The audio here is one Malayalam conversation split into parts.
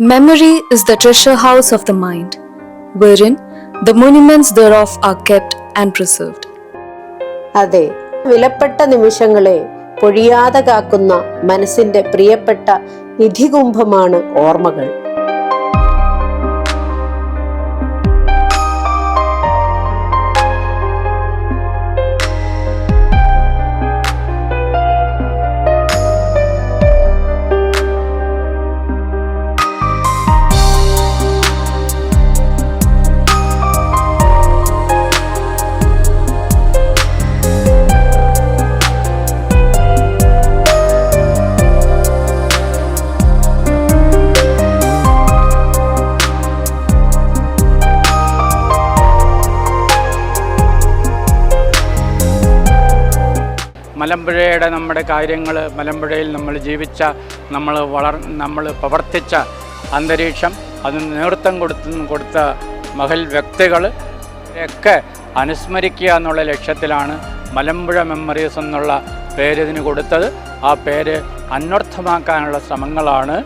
Memory is the treasure house of the mind, wherein the monuments thereof are kept and preserved. അതെ, വിലപ്പെട്ട നിമിഷങ്ങളെ പൊഴിയാതെ കാക്കുന്ന മനസ്സിന്റെ പ്രിയപ്പെട്ട നിധികുംഭമാണ് ഓർമ്മകൾ. മലമ്പുഴയുടെ നമ്മുടെ കാര്യങ്ങൾ, മലമ്പുഴയിൽ നമ്മൾ ജീവിച്ച, നമ്മൾ പ്രവർത്തിച്ച അന്തരീക്ഷം, അതിന് നേതൃത്വം കൊടുത്ത മഹൽ വ്യക്തികൾ ഒക്കെ അനുസ്മരിക്കുക എന്നുള്ള ലക്ഷ്യത്തിലാണ് മലമ്പുഴ മെമ്മറീസ് എന്നുള്ള പേര് ഇതിന് കൊടുത്തത്. ആ പേര് അന്വർത്ഥമാക്കാനുള്ള ശ്രമങ്ങളാണ്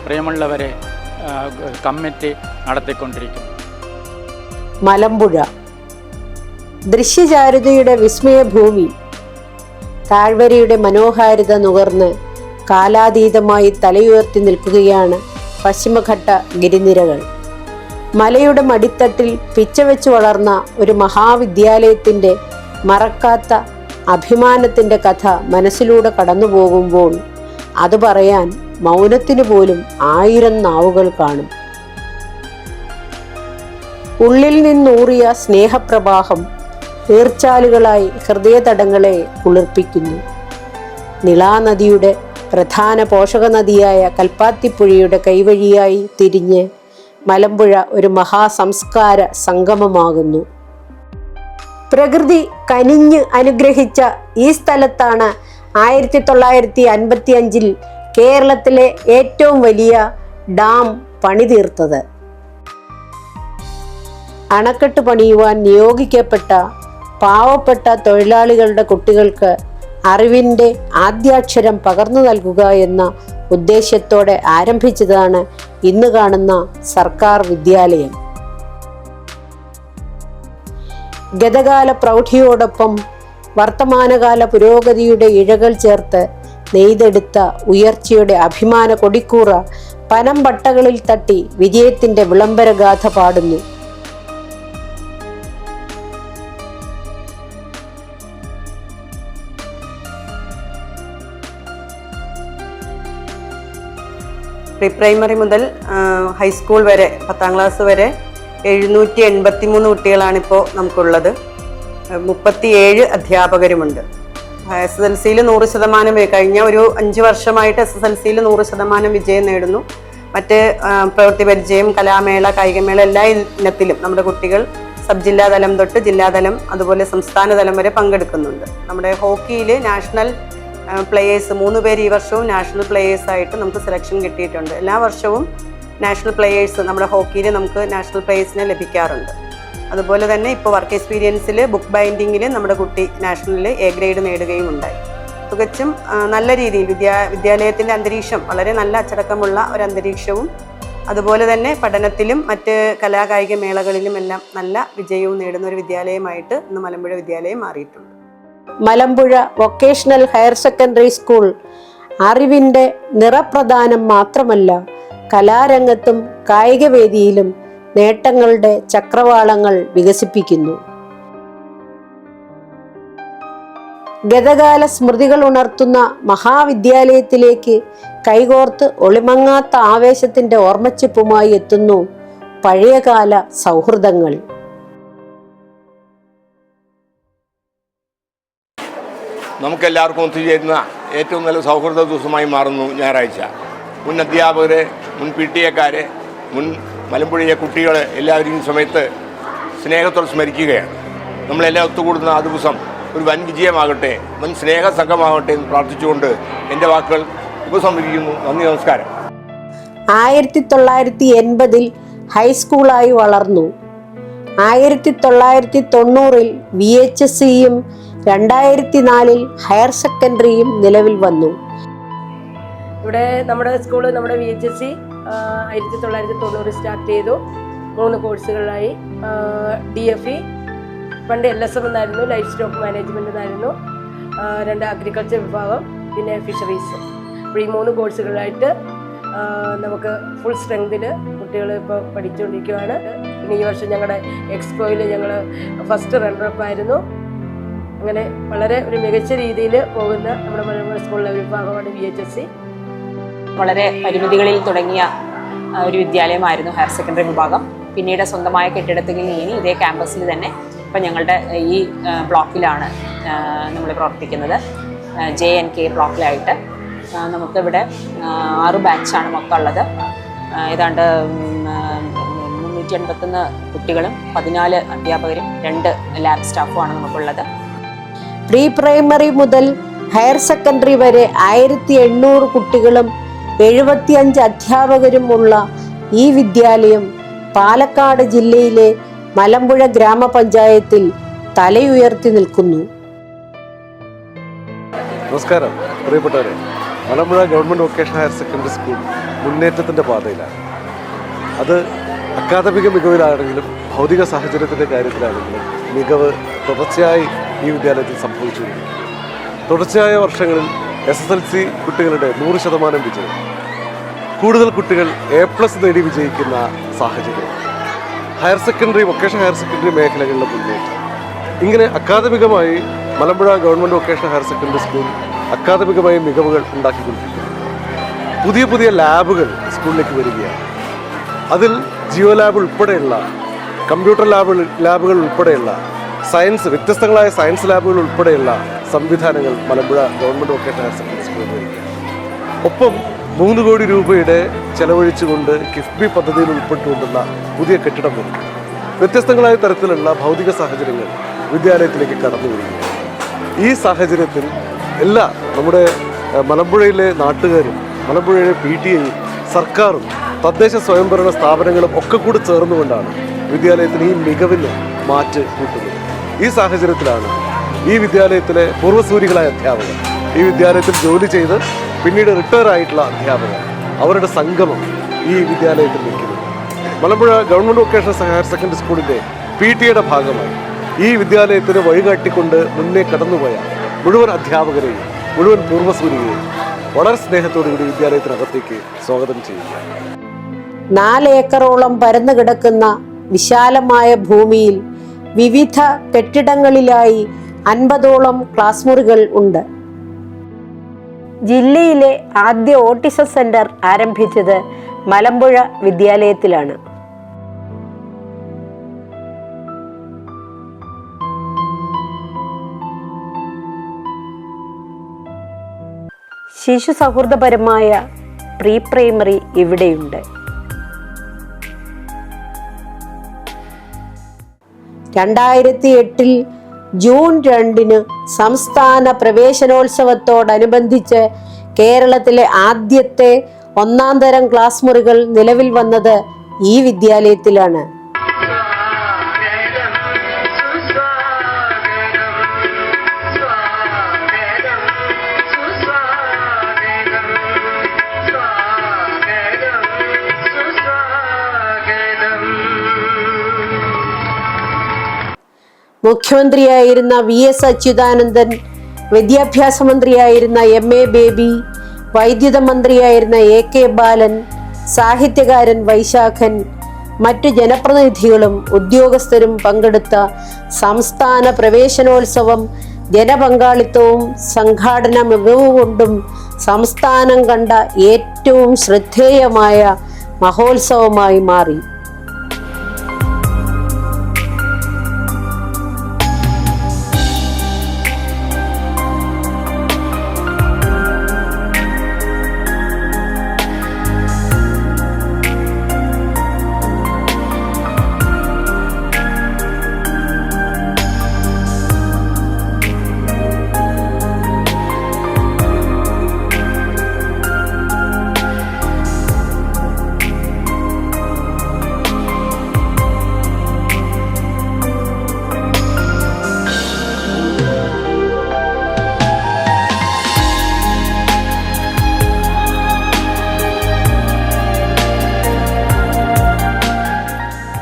പ്രിയമുള്ളവരെ കമ്മിറ്റി നടത്തിക്കൊണ്ടിരിക്കുന്നത്. മലമ്പുഴ ദൃശ്യചാരുതയുടെ വിസ്മയഭൂമി, താഴ്വരയുടെ മനോഹാരിത നുകർന്ന് കാലാതീതമായി തലയുയർത്തി നിൽക്കുകയാണ് പശ്ചിമഘട്ട ഗിരിനിരകൾ. മലയുടെ മടിത്തട്ടിൽ പിച്ചവെച്ച് വളർന്ന ഒരു മഹാവിദ്യാലയത്തിൻ്റെ മറക്കാത്ത അഭിമാനത്തിൻ്റെ കഥ മനസ്സിലൂടെ കടന്നു പോകുമ്പോൾ അത് പറയാൻ മൗനത്തിന് പോലും 1000 നാവുകൾ കാണും. ഉള്ളിൽ നിന്നൂറിയ സ്നേഹപ്രവാഹം തീർച്ചാലുകളായി ഹൃദയതടങ്ങളെ കുളിർപ്പിക്കുന്നു. നിളാനദിയുടെ പ്രധാന പോഷക നദിയായ കൽപ്പാത്തിപ്പുഴയുടെ കൈവഴിയായി തിരിഞ്ഞ് മലമ്പുഴ ഒരു മഹാസംസ്കാര സംഗമമാകുന്നു. പ്രകൃതി കനിഞ്ഞ് അനുഗ്രഹിച്ച ഈ സ്ഥലത്താണ് 1955 കേരളത്തിലെ ഏറ്റവും വലിയ ഡാം പണിതീർത്തത്. അണക്കെട്ട് പണിയുവാൻ നിയോഗിക്കപ്പെട്ട പാവപ്പെട്ട തൊഴിലാളികളുടെ കുട്ടികൾക്ക് അറിവിൻ്റെ ആദ്യാക്ഷരം പകർന്നു നൽകുക എന്ന ഉദ്ദേശ്യത്തോടെ ആരംഭിച്ചതാണ് ഇന്ന് കാണുന്ന സർക്കാർ വിദ്യാലയം. ഗതകാല പ്രൗഢിയോടൊപ്പം വർത്തമാനകാല പുരോഗതിയുടെ ഇഴകൾ ചേർത്ത് നെയ്തെടുത്ത ഉയർച്ചയുടെ അഭിമാന കൊടിക്കൂറ പനമ്പട്ടകളിൽ തട്ടി വിജയത്തിൻ്റെ വിളംബരഗാഥ പാടുന്നു. പ്രീ പ്രൈമറി മുതൽ ഹൈസ്കൂൾ വരെ 10ാം ക്ലാസ് വരെ 783 കുട്ടികളാണിപ്പോൾ നമുക്കുള്ളത്. 37 അധ്യാപകരുമുണ്ട്. SSLCയിൽ 100%, കഴിഞ്ഞ ഒരു 5 വർഷമായിട്ട് SSLCയിൽ 100% വിജയം നേടുന്നു. മറ്റ് പ്രവൃത്തി പരിചയം, കലാമേള, കായികമേള എല്ലാ ഇനത്തിലും നമ്മുടെ കുട്ടികൾ സബ് ജില്ലാതലം തൊട്ട് ജില്ലാതലം അതുപോലെ സംസ്ഥാന തലം വരെ പങ്കെടുക്കുന്നുണ്ട്. നമ്മുടെ ഹോക്കിയിൽ നാഷണൽ പ്ലേയേഴ്സ് 3 പേര് ഈ വർഷവും നാഷണൽ പ്ലേയേഴ്സായിട്ട് നമുക്ക് സെലക്ഷൻ കിട്ടിയിട്ടുണ്ട്. എല്ലാ വർഷവും നാഷണൽ പ്ലേയേഴ്സ് നമ്മുടെ ഹോക്കിയിൽ നമുക്ക് നാഷണൽ പ്ലേയേഴ്സിനെ ലഭിക്കാറുണ്ട്. അതുപോലെ തന്നെ ഇപ്പോൾ വർക്ക് എക്സ്പീരിയൻസിൽ ബുക്ക് ബൈൻഡിങ്ങിൽ നമ്മുടെ കുട്ടി നാഷണലിൽ A ഗ്രേഡ് നേടുകയും ഉണ്ടായി. തികച്ചും നല്ല രീതിയിൽ വിദ്യാലയത്തിൻ്റെ അന്തരീക്ഷം വളരെ നല്ല അച്ചടക്കമുള്ള ഒരു അന്തരീക്ഷവും അതുപോലെ തന്നെ പഠനത്തിലും മറ്റ് കലാകായിക മേളകളിലും എല്ലാം നല്ല വിജയവും നേടുന്ന ഒരു വിദ്യാലയമായിട്ട് ഇന്ന് മലമ്പുഴ വിദ്യാലയം മാറിയിട്ടുണ്ട്. Malampuzha vocational higher secondary school അറിവിൻ്റെ നിറപ്രധാനം മാത്രമല്ല, കലാരംഗത്തും കായികവേദിയിലും നേട്ടങ്ങളുടെ ചക്രവാളങ്ങൾ വികസിപ്പിക്കുന്നു. ഗതകാല സ്മൃതികൾ ഉണർത്തുന്ന മഹാവിദ്യാലയത്തിലേക്ക് കൈകോർത്ത് ഒളിമങ്ങാത്ത ആവേശത്തിൻ്റെ ഓർമ്മച്ചിപ്പുമായി എത്തുന്നു പഴയകാല സൗഹൃദങ്ങൾ. നമുക്കെല്ലാവർക്കും ഒത്തുചേരുന്ന ഏറ്റവും നല്ല സൗഹൃദ ദിവസമായി മാറുന്നു ഞായറാഴ്ച. മുൻ അധ്യാപകരെ, മുൻ PTA-ക്കാരെ, മുൻ മലമ്പുഴയിലെ കുട്ടികളെ എല്ലാവരും ഈ സമയത്ത് സ്നേഹത്തോടെ സ്മരിക്കുകയാണ്. നമ്മളെല്ലാം ഒത്തുകൂടുന്ന ആ ദിവസം ഒരു വൻ വിജയമാകട്ടെ, വൻ സ്നേഹ സംഘമാകട്ടെ എന്ന് പ്രാർത്ഥിച്ചുകൊണ്ട് എൻ്റെ വാക്കുകൾ ഉപസംഹരിക്കുന്നു. നന്ദി, നമസ്കാരം. 1980 ഹൈസ്കൂളായി വളർന്നു. 1990 VHSCയും 2004 ഹയർ സെക്കൻഡറിയും നിലവിൽ വന്നു. ഇവിടെ നമ്മുടെ സ്കൂള്, നമ്മുടെ VHSC 1990 സ്റ്റാർട്ട് ചെയ്തു. 3 കോഴ്സുകളിലായി. DFE പണ്ട് LSM എന്നായിരുന്നു, ലൈഫ് സ്റ്റോക്ക് മാനേജ്മെൻറ്റ് എന്നായിരുന്നു. 2 അഗ്രികൾച്ചർ വിഭാഗം, പിന്നെ ഫിഷറീസ്. അപ്പോൾ ഈ 3 കോഴ്സുകളായിട്ട് നമുക്ക് ഫുൾ സ്ട്രെങ്തിൽ കുട്ടികൾ ഇപ്പോൾ പഠിച്ചുകൊണ്ടിരിക്കുകയാണ്. പിന്നെ ഈ വർഷം ഞങ്ങളുടെ എക്സ്പോയിൽ ഞങ്ങൾ ഫസ്റ്റ് റണ്ണറപ്പ് ആയിരുന്നു. അങ്ങനെ വളരെ ഒരു മികച്ച രീതിയിൽ പോകുന്ന നമ്മുടെ മലമ്പുഴ സ്കൂളിലെ ഒരു വിഭാഗമാണ് VHSC. വളരെ പരിമിതികളിൽ തുടങ്ങിയ ഒരു വിദ്യാലയമായിരുന്നു ഹയർ സെക്കൻഡറി വിഭാഗം. പിന്നീട് സ്വന്തമായ കെട്ടിടത്തിൽ ഇനി ഇതേ ക്യാമ്പസിൽ തന്നെ ഇപ്പം ഞങ്ങളുടെ ഈ ബ്ലോക്കിലാണ് നമ്മൾ പ്രവർത്തിക്കുന്നത്. JNK ബ്ലോക്കിലായിട്ട് നമുക്കിവിടെ 6 ബാച്ചാണ് മൊത്തം ഉള്ളത്. ഏതാണ്ട് 381 കുട്ടികളും 14 അധ്യാപകരും 2 ലാബ് സ്റ്റാഫുമാണ് നമുക്കുള്ളത്. പ്രീ പ്രൈമറി മുതൽ ഹയർ സെക്കൻഡറി വരെ 1800 കുട്ടികളും 75 അധ്യാപകരും ഉള്ള ഈ വിദ്യാലയം പാലക്കാട് ജില്ലയിലെ മലമ്പുഴ ഗ്രാമപഞ്ചായത്തിൽ തലയുയർത്തി നിൽക്കുന്നു. നമസ്കാരം പ്രിയപ്പെട്ടവരെ, Malampuzha government vocational higher secondary school മുന്നേറ്റത്തിൻ്റെ പാതയിലാണ്. അത് അക്കാദമിക മികവിലാണെങ്കിലും ഭൗതിക സാഹചര്യത്തിൻ്റെ കാര്യത്തിലാണെങ്കിലും മികവ് തുടർച്ചയായി ഈ വിദ്യാലയത്തിൽ സംഭവിച്ചുകൊണ്ടിരിക്കുന്നു. തുടർച്ചയായ വർഷങ്ങളിൽ SSLC കുട്ടികളുടെ 100% വിജയം, കൂടുതൽ കുട്ടികൾ A+ നേടി വിജയിക്കുന്ന സാഹചര്യം, higher secondary vocational higher secondary മേഖലകളിലെ മുന്നേറ്റം, ഇങ്ങനെ അക്കാദമികമായി Malampuzha government vocational higher secondary school അക്കാദമികമായി മികവുകൾ ഉണ്ടാക്കിക്കൊണ്ടിരിക്കുന്നു. പുതിയ പുതിയ ലാബുകൾ സ്കൂളിലേക്ക് വരികയാണ്. അതിൽ ജിയോ ലാബ് ഉൾപ്പെടെയുള്ള കമ്പ്യൂട്ടർ ലാബുകൾ ഉൾപ്പെടെയുള്ള വ്യത്യസ്തങ്ങളായ സയൻസ് ലാബുകൾ ഉൾപ്പെടെയുള്ള സംവിധാനങ്ങൾ Malampuzha government vocational higher secondary സ്കൂളിൽ വരികയാണ്. ഒപ്പം 3 കോടി രൂപയുടെ ചെലവഴിച്ചുകൊണ്ട് കിഫ്ബി പദ്ധതിയിൽ ഉൾപ്പെട്ടുകൊണ്ടുള്ള പുതിയ കെട്ടിടം വരുന്നു. വ്യത്യസ്തങ്ങളായ തരത്തിലുള്ള ഭൗതിക സാഹചര്യങ്ങൾ വിദ്യാലയത്തിലേക്ക് കടന്നു വരികയാണ്. ഈ സാഹചര്യത്തിൽ നമ്മുടെ മലമ്പുഴയിലെ നാട്ടുകാരും മലമ്പുഴയിലെ PTA സർക്കാരും തദ്ദേശ സ്വയംഭരണ സ്ഥാപനങ്ങളും ഒക്കെ കൂടി ചേർന്നുകൊണ്ടാണ് വിദ്യാലയത്തിന് ഈ മികവിന് മാറ്റ് കൂട്ടുന്നത്. ഈ സാഹചര്യത്തിലാണ് ഈ വിദ്യാലയത്തിലെ പൂർവ്വസൂരികളായ അധ്യാപകർ, ഈ വിദ്യാലയത്തിൽ ജോലി ചെയ്ത് പിന്നീട് റിട്ടയർ ആയിട്ടുള്ള അധ്യാപകർ, അവരുടെ സംഗമം ഈ വിദ്യാലയത്തിൽ നിൽക്കുന്നത്. Malampuzha government vocational higher secondary സ്കൂളിൻ്റെ PTA ഭാഗമായി ഈ വിദ്യാലയത്തിന് വഴികാട്ടിക്കൊണ്ട് മുന്നേ കടന്നുപോയ മുഴുവൻ അധ്യാപകരെയും മുഴുവൻ പൂർവ്വസൂരികളെയും വളരെ സ്നേഹത്തോടുകൂടി വിദ്യാലയത്തിനകത്തേക്ക് സ്വാഗതം ചെയ്യുക. 4 ഏക്കറോളം പരന്നു കിടക്കുന്ന വിശാലമായ ഭൂമിയിൽ വിവിധ കെട്ടിടങ്ങളിലായി 50ഓളം ക്ലാസ് മുറികൾ ഉണ്ട്. ജില്ലയിലെ ആദ്യ ഓട്ടിസം സെന്റർ ആരംഭിച്ചത് മലമ്പുഴ വിദ്യാലയത്തിലാണ്. ശിശു സൗഹൃദപരമായ പ്രീ പ്രൈമറി ഇവിടെയുണ്ട്. 2008 ജൂൺ 2 സംസ്ഥാന പ്രവേശനോത്സവത്തോടനുബന്ധിച്ച് കേരളത്തിലെ ആദ്യത്തെ 1-ാം തരം ക്ലാസ് മുറികൾ നിലവിൽ വന്നത് ഈ വിദ്യാലയത്തിലാണ്. മുഖ്യമന്ത്രിയായിരുന്ന VS അച്യുതാനന്ദൻ, വിദ്യാഭ്യാസ മന്ത്രിയായിരുന്ന MA ബേബി, വൈദ്യുത മന്ത്രിയായിരുന്ന AK ബാലൻ, സാഹിത്യകാരൻ വൈശാഖൻ, മറ്റു ജനപ്രതിനിധികളും ഉദ്യോഗസ്ഥരും പങ്കെടുത്ത സംസ്ഥാന പ്രവേശനോത്സവം ജനപങ്കാളിത്തവും സംഘാടന മികവുകൊണ്ടും സംസ്ഥാനം കണ്ട ഏറ്റവും ശ്രദ്ധേയമായ മഹോത്സവമായി മാറി.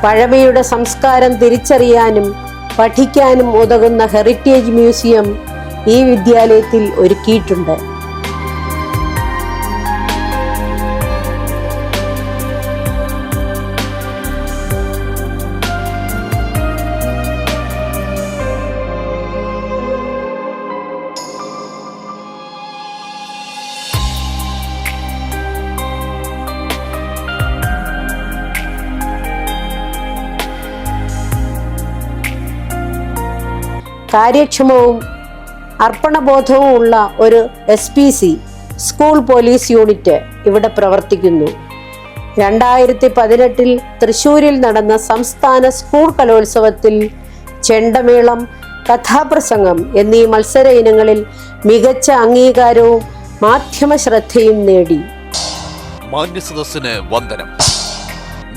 പഴമയുടെ സംസ്കാരം തിരിച്ചറിയാനും പഠിക്കാനും ഉതകുന്ന ഹെറിറ്റേജ് മ്യൂസിയം ഈ വിദ്യാലയത്തിൽ ഒരുക്കിയിട്ടുണ്ട്. കാര്യക്ഷമവും അർപ്പണബോധവും ഉള്ള ഒരു SPC സ്കൂൾ പോലീസ് യൂണിറ്റ് ഇവിടെ പ്രവർത്തിക്കുന്നു. 2018 തൃശ്ശൂരിൽ നടന്ന സംസ്ഥാന സ്കൂൾ കലോത്സവത്തിൽ ചെണ്ടമേളം, കഥാപ്രസംഗം എന്നീ മത്സര ഇനങ്ങളിൽ മികച്ച അംഗീകാരവും മാധ്യമ ശ്രദ്ധയും നേടി. മാന്യസദസ്സിന് വന്ദനം.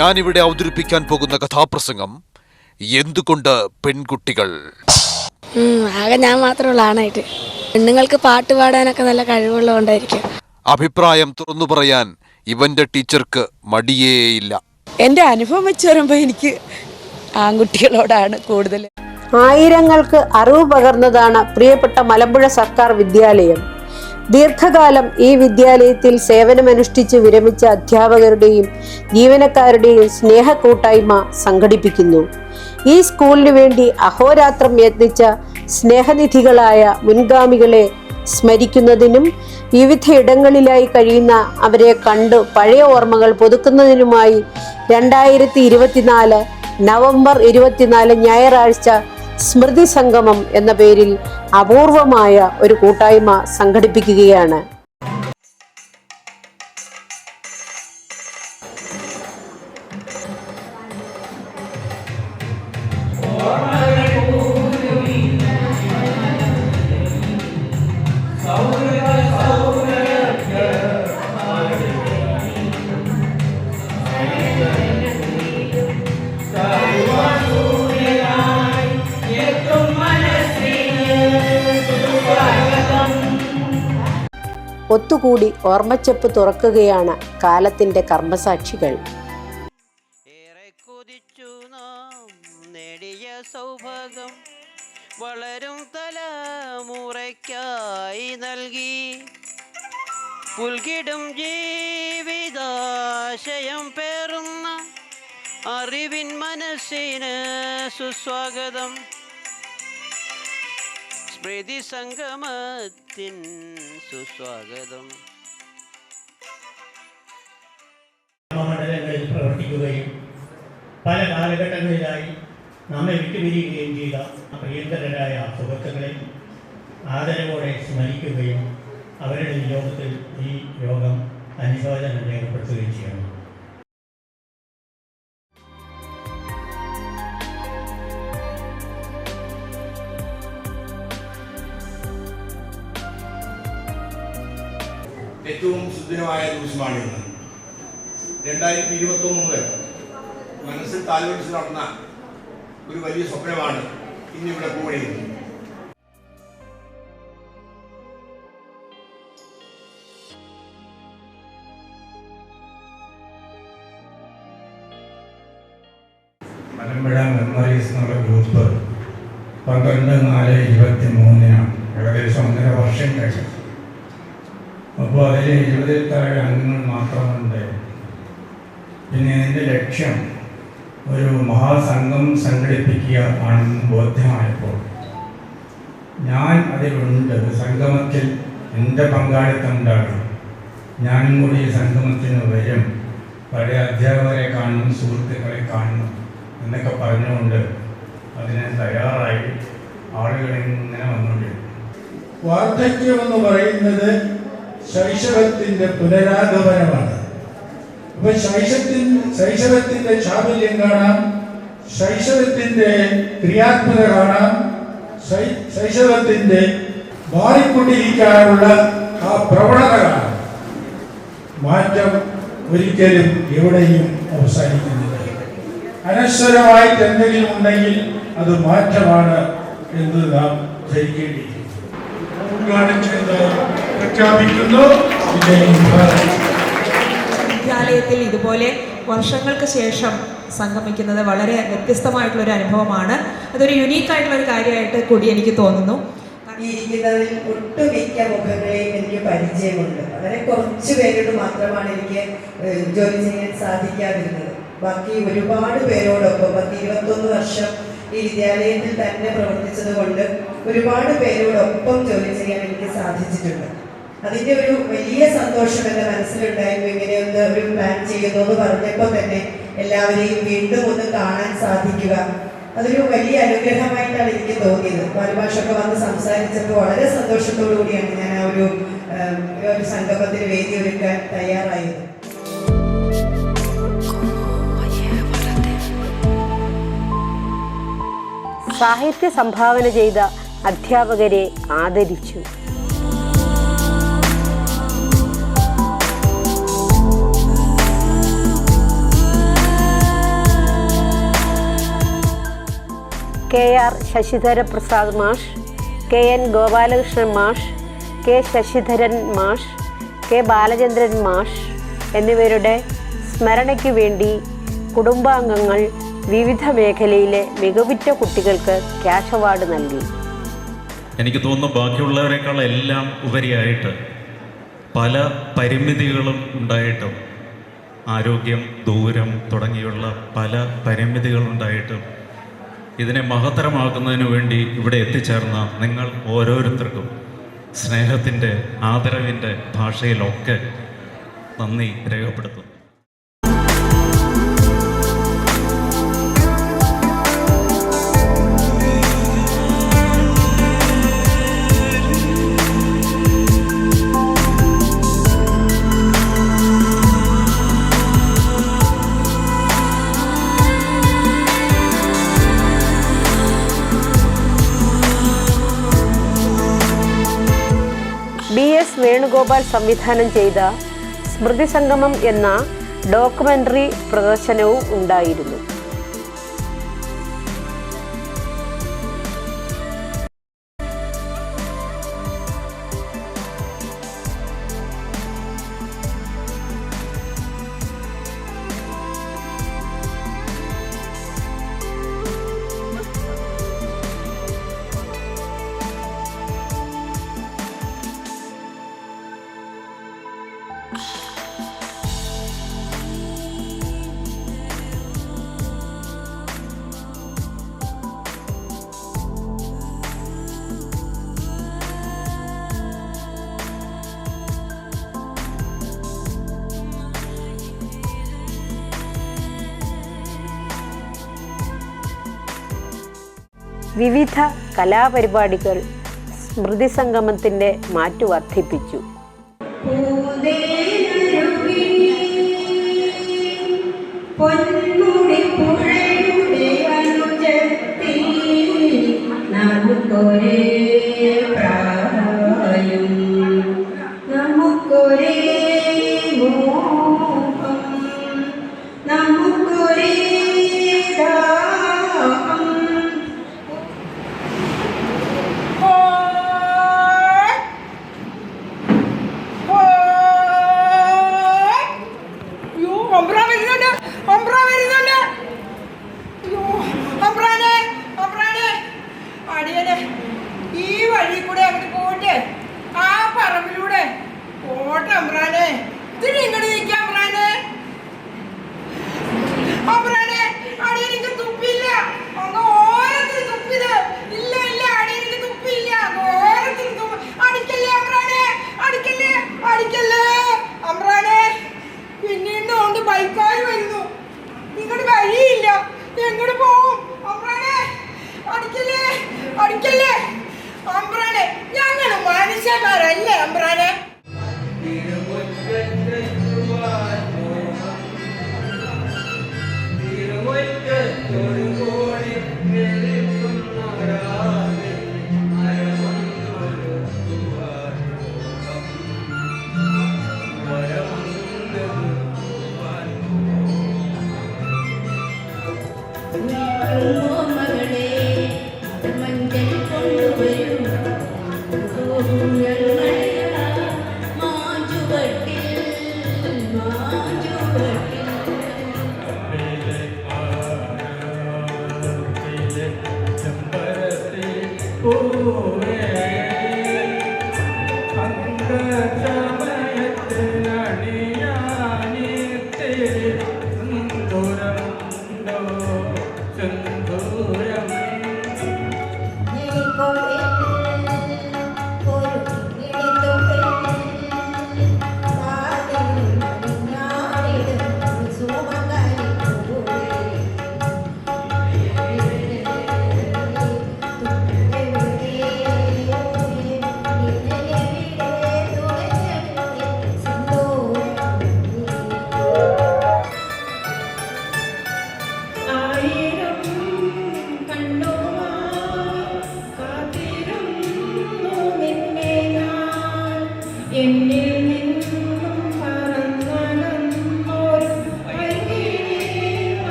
ഞാനിവിടെ അവതരിപ്പിക്കാൻ പോകുന്ന കഥാപ്രസംഗം എന്തുകൊണ്ട് പെൺകുട്ടികൾ. ആകെ ഞാൻ മാത്രമുള്ള ആണായിട്ട്. പെണ്ണുങ്ങൾക്ക് പാട്ട് പാടാനൊക്കെ നല്ല കഴിവുള്ളതുകൊണ്ടായിരിക്കും. അഭിപ്രായം തുറന്നു പറയാൻ ഇവന്റെ ടീച്ചർക്ക് മടിയേയില്ല. എൻ്റെ അനുഭവം വെച്ച് വരുമ്പോൾ എനിക്ക് ആൺകുട്ടികളോടാണ് കൂടുതൽ. ആയിരങ്ങൾക്ക് അറിവ് പകർന്നതാണ് പ്രിയപ്പെട്ട മലമ്പുഴ സർക്കാർ വിദ്യാലയം. ദീർഘകാലം ഈ വിദ്യാലയത്തിൽ സേവനമനുഷ്ഠിച്ച് വിരമിച്ച അധ്യാപകരുടെയും ജീവനക്കാരുടെയും സ്നേഹക്കൂട്ടായ്മ സംഘടിപ്പിക്കുന്നു. ഈ സ്കൂളിനു വേണ്ടി അഹോരാത്രം യത്നിച്ച സ്നേഹനിധികളായ മുൻഗാമികളെ സ്മരിക്കുന്നതിനും വിവിധയിടങ്ങളിലായി കഴിയുന്ന അവരെ കണ്ടു പഴയ ഓർമ്മകൾ പുതുക്കുന്നതിനുമായി 2024 നവംബർ 24 ഞായറാഴ്ച സ്മൃതി സംഗമം എന്ന പേരിൽ അപൂർവമായ ഒരു കൂട്ടായ്മ സംഘടിപ്പിക്കുകയാണ്. ഒത്തുകൂടി ഓർമ്മച്ചെപ്പ് തുറക്കുകയാണ് കാലത്തിന്റെ കർമ്മസാക്ഷികൾ. ഏറെ കൊതിച്ചു നാം നേടിയ സൗഭാഗ്യം വളരും തലമുറയ്ക്കായി നൽകി. പുൽകിടും ജീവിതാശയം പേറുന്ന അറിവിൻ മനസ്സിന് സുസ്വാഗതം. സ്മൃതി സംഗമത്തിൻ സുസ്വാഗതം. മണ്ഡലങ്ങളിൽ പ്രവർത്തിക്കുകയും പല കാലഘട്ടങ്ങളിലായി നമ്മെ വിട്ടുപിരിയുകയും ചെയ്ത പ്രിയങ്കരരായ സുഹൃത്തുക്കളെ ആദരവോടെ സ്മരിക്കുകയും അവരുടെ നിയോഗത്തിൽ ഈ യോഗം അനുശോചനം രേഖപ്പെടുത്തുകയും ചെയ്യണം. ഏറ്റവും സുദിനമായ ദിവസമാണിന്ന്. 2021 മുതൽ മനസ്സിൽ താലോലിച്ച് നടന്ന ഒരു വലിയ സ്വപ്നമാണ് ഇന്നിവിടെ പൂവണിയുന്നത്. മലമ്പുഴ മെമ്മറീസ് എന്നുള്ള ഗ്രൂപ്പ് 12/4/23 ഏകദേശം 1.5 വർഷം കഴിഞ്ഞു. അപ്പോൾ അതിൽ 20 താഴെ അംഗങ്ങൾ മാത്രമുണ്ട്. പിന്നെ ഇതിൻ്റെ ലക്ഷ്യം ഒരു മഹാസംഘം സംഘടിപ്പിക്കുക ആണെന്ന് ബോധ്യമായപ്പോൾ ഞാൻ അതിലുണ്ട്. സംഗമത്തിൽ എൻ്റെ പങ്കാളിത്തം ഉണ്ടാകും. ഞാനും കൂടി ഈ സംഗമത്തിന് വരും. പഴയ അധ്യാപകരെ കാണണം, സുഹൃത്തുക്കളെ കാണണം എന്നൊക്കെ പറഞ്ഞുകൊണ്ട് അതിന് തയ്യാറായി ആളുകൾ ഇങ്ങനെ വന്നുകൊണ്ടിരുന്നു. വാർദ്ധക്യമെന്ന് പറയുന്നത് ശൈശവത്തിൻ്റെ പുനരാഗമനമാണ്. അപ്പൊ ശൈശവത്തിന്റെ ചാബല്യം കാണാം, ശൈശവത്തിന്റെ ക്രിയാത്മക കാണാം, ശൈശവത്തിന്റെ മാറിക്കൊണ്ടിരിക്കാനുള്ള ആ പ്രവണത കാണാം. മാറ്റം ഒരിക്കലും എവിടെയും അവസാനിക്കുന്നില്ല. അനശ്വരമായിട്ട് എന്തെങ്കിലും ഉണ്ടെങ്കിൽ അത് മാറ്റമാണ് എന്ന് നാം ധരിക്കേണ്ടിയിരിക്കുന്നു. പ്രഖ്യാപിക്കുന്നു. വിദ്യാലയത്തിൽ ഇതുപോലെ വർഷങ്ങൾക്ക് ശേഷം സംഗമിക്കുന്നത് വളരെ വ്യത്യസ്തമായിട്ടുള്ളൊരു അനുഭവമാണ്. അതൊരു യുണീക്കായിട്ടുള്ളൊരു കാര്യമായിട്ട് കൂടി എനിക്ക് തോന്നുന്നു. ഈ ഇരിക്കുന്നതിൽ ഒട്ടുമിക്ക മുഖങ്ങളെയും എനിക്ക് പരിചയമുണ്ട്. വളരെ കുറച്ച് പേരോട് മാത്രമാണ് എനിക്ക് ജോലി ചെയ്യാൻ സാധിക്കാതിരുന്നത്. ബാക്കി ഒരുപാട് പേരോടൊപ്പം 21 വർഷം ഈ വിദ്യാലയത്തിൽ തന്നെ പ്രവർത്തിച്ചത് കൊണ്ട് ഒരുപാട് പേരോടൊപ്പം ജോലി ചെയ്യാൻ എനിക്ക് സാധിച്ചിട്ടുണ്ട്. അതിൻ്റെ ഒരു വലിയ സന്തോഷം എൻ്റെ മനസ്സിലുണ്ടായിരുന്നു. ഇങ്ങനെയൊന്ന് ഒരു പ്ലാൻ ചെയ്യുന്നു എന്ന് പറഞ്ഞപ്പോൾ തന്നെ എല്ലാവരെയും വീണ്ടും ഒന്ന് കാണാൻ സാധിക്കുക, അതൊരു വലിയ അനുഗ്രഹമായിട്ടാണ് എനിക്ക് തോന്നിയത്. ബാലഭാഷയൊക്കെ വന്ന് സംസാരിച്ചപ്പോൾ വളരെ സന്തോഷത്തോടു കൂടിയാണ് ഞാൻ ആ ഒരു സംഗമത്തിന് വേദി ഒരുക്കാൻ തയ്യാറായത്. സാഹിത്യ സംഭാവന ചെയ്ത അധ്യാപകരെ ആദരിച്ചു. KR ശശിധര പ്രസാദ് മാഷ്, KN ഗോപാലകൃഷ്ണൻ മാഷ്, K ശശിധരൻ മാഷ്, K ബാലചന്ദ്രൻ മാഷ് എന്നിവരുടെ സ്മരണയ്ക്കു വേണ്ടി കുടുംബാംഗങ്ങൾ വിവിധ മേഖലയിലെ മികവുറ്റ കുട്ടികൾക്ക് ക്യാഷ് അവാർഡ് നൽകി. എനിക്ക് തോന്നുന്നു ബാക്കിയുള്ളവരെക്കാൾ എല്ലാം ഉപരിയായിട്ട് പല പരിമിതികളും ഉണ്ടായിട്ടും, ആരോഗ്യം, ദൂരം തുടങ്ങിയുള്ള പല പരിമിതികളുണ്ടായിട്ടും ഇതിനെ മഹത്തരമാക്കുന്നതിന് വേണ്ടി ഇവിടെ എത്തിച്ചേർന്ന നിങ്ങൾ ഓരോരുത്തർക്കും സ്നേഹത്തിൻ്റെ, ആദരവിൻ്റെ ഭാഷയിലൊക്കെ നന്ദി രേഖപ്പെടുത്തുന്നു. BS വേണുഗോപാൽ സംവിധാനം ചെയ്ത സ്മൃതി സംഗമം എന്ന ഡോക്യുമെൻ്ററി പ്രദർശനവും ഉണ്ടായിരുന്നു. വിവിധ കലാപരിപാടികൾ സ്മൃതി സംഗമത്തിൻ്റെ മാറ്റു വർദ്ധിപ്പിച്ചു. ഈ വഴി കൂടെ അങ്ങോട്ട് പോയിട്ട് ആ പറമ്പിലൂടെ പോട്ടെ അമ്രാനെ, ഇതിന് ഇങ്ങോട്ട് നിൽക്കാം അമ്രാനെ. അമ്രാനെ അടിയെനിക്ക് തുപ്പില്ല, അങ്ങ് ഓരത്തിന് തുപ്പിത് ഇല്ല ഇല്ല, അടിയെനിക്ക് തുപ്പില്ല, ഓരത്തിന് തുപ്പ. അടിക്കല്ലേ അമ്രാനെ, അടിക്കല്ലേ അടിക്കല്ലേ അമ്രാനെ. പിന്നീട് കൊണ്ട് ബൈക്കാർ വരുന്നു, ഇങ്ങോട്ട് വഴിയില്ല, എങ്ങോട്ട് പോവും അമ്രാനെ. അടിക്കല്ലേ അടിക്കല്ലേ അമ്രാനെ, ഞങ്ങൾ മനുഷ്യന്മാരല്ലേ അമ്രാനെ.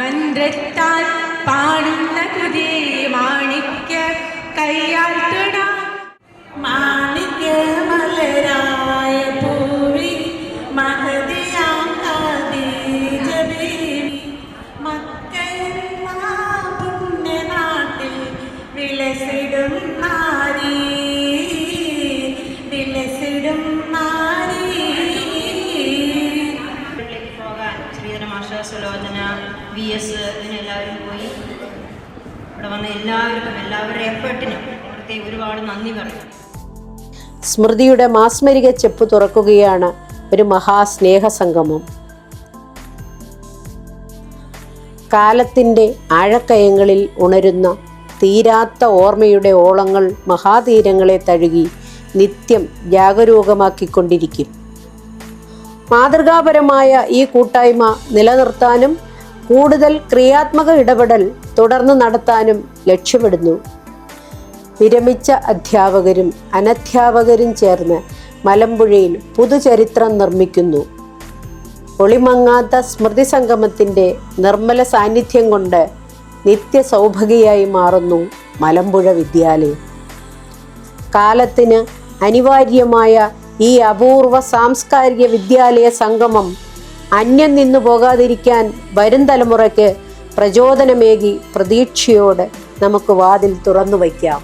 മന്ത്രത്താൽ പാടുന്ന കുതി മാണിക്യ കയ്യാൽത്തട മാണിക്യ മലരായ പൂവി മഹതിയാം ഖദീജ ബീവി മക്കയെന്ന പുണ്യനാട്ടിൽ വിലസിടും നാരി വിലസിടും നാരി. പോകാൻ ശ്രീധര മാഷ സുലോചന VS ഇതിനെല്ലാവരും പോയി. ഇവിടെ വന്ന എല്ലാവരുടെ എഫേർട്ടിനും പ്രത്യേകം ഒരുപാട് നന്ദി പറയും. സ്മൃതിയുടെ മാസ്മരിക ചെപ്പ് തുറക്കുകയാണ് ഒരു മഹാസ്നേഹസംഗമം. കാലത്തിൻ്റെ ആഴക്കയങ്ങളിൽ ഉണരുന്ന തീരാത്ത ഓർമ്മയുടെ ഓളങ്ങൾ മഹാതീരങ്ങളെ തഴുകി നിത്യം ജാഗരൂകമാക്കിക്കൊണ്ടിരിക്കും. മാതൃകാപരമായ ഈ കൂട്ടായ്മ നിലനിർത്താനും കൂടുതൽ ക്രിയാത്മക ഇടപെടൽ തുടർന്ന് നടത്താനും ലക്ഷ്യമിടുന്നു. വിരമിച്ച അധ്യാപകരും അനധ്യാപകരും ചേർന്ന് മലമ്പുഴയിൽ പുതുചരിത്രം നിർമ്മിക്കുന്നു. ഒളിമങ്ങാത്ത സ്മൃതി സംഗമത്തിൻ്റെ നിർമ്മല സാന്നിധ്യം കൊണ്ട് നിത്യസൗഭാഗ്യയായി മാറുന്നു മലമ്പുഴ വിദ്യാലയം. കാലത്തിന് അനിവാര്യമായ ഈ അപൂർവ സാംസ്കാരിക വിദ്യാലയ സംഗമം അന്യം നിന്നു പോകാതിരിക്കാൻ വരും തലമുറയ്ക്ക് പ്രചോദനമേകി പ്രതീക്ഷയോടെ നമുക്ക് വാതിൽ തുറന്നു വയ്ക്കാം.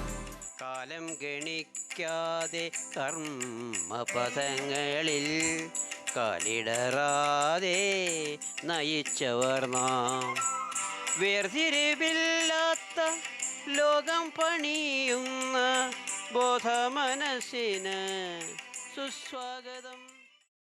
കാലം ഗണിക്കാതെ കർമ്മപഥങ്ങളിൽ കാലിടറാതെ നയിച്ചവർ നാം. വേർതിരിവില്ലാത്ത ലോകം പണിയുന്ന ബോധമനസ്സിന് സുസ്വാഗതം.